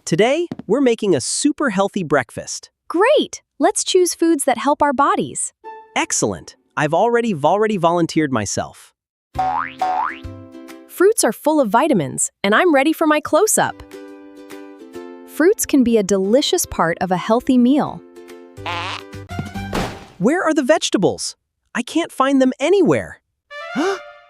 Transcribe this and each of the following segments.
Today, we're making a super healthy breakfast. Great! Let's choose foods that help our bodies. Excellent. I've already volunteered myself. Fruits are full of vitamins, and I'm ready for my close-up. Fruits can be a delicious part of a healthy meal. Where are the vegetables? I can't find them anywhere.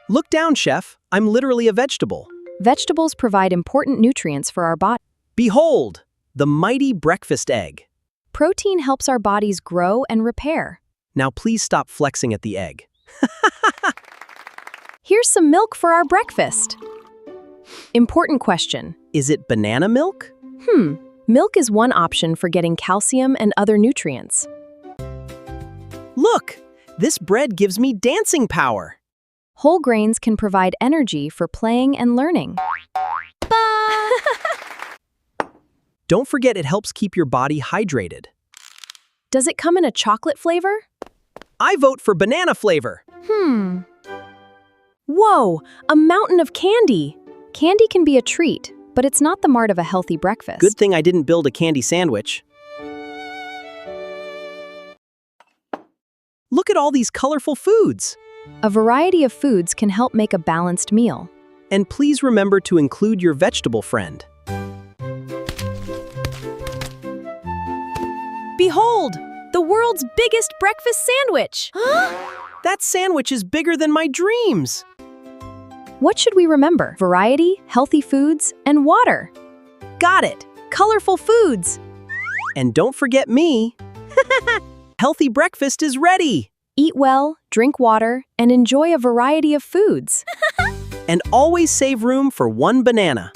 Look down, Chef. I'm literally a vegetable. Vegetables provide important nutrients for our body. Behold, the mighty breakfast egg. Protein helps our bodies grow and repair. Now please stop flexing at the egg. Here's some milk for our breakfast. Important question. Is it banana milk? Milk is one option for getting calcium and other nutrients. Look, this bread gives me dancing power. Whole grains can provide energy for playing and learning. Don't forget it helps keep your body hydrated. Does it come in a chocolate flavor? I vote for banana flavor. Whoa, a mountain of candy. Candy can be a treat, but it's not the mark of a healthy breakfast. Good thing I didn't build a candy sandwich. Look at all these colorful foods. A variety of foods can help make a balanced meal. And please remember to include your vegetable friend. Behold, the world's biggest breakfast sandwich. That sandwich is bigger than my dreams. What should we remember? Variety, healthy foods, and water. Got it. Colorful foods. And don't forget me. Healthy breakfast is ready. Eat well, drink water, and enjoy a variety of foods. And always save room for one banana.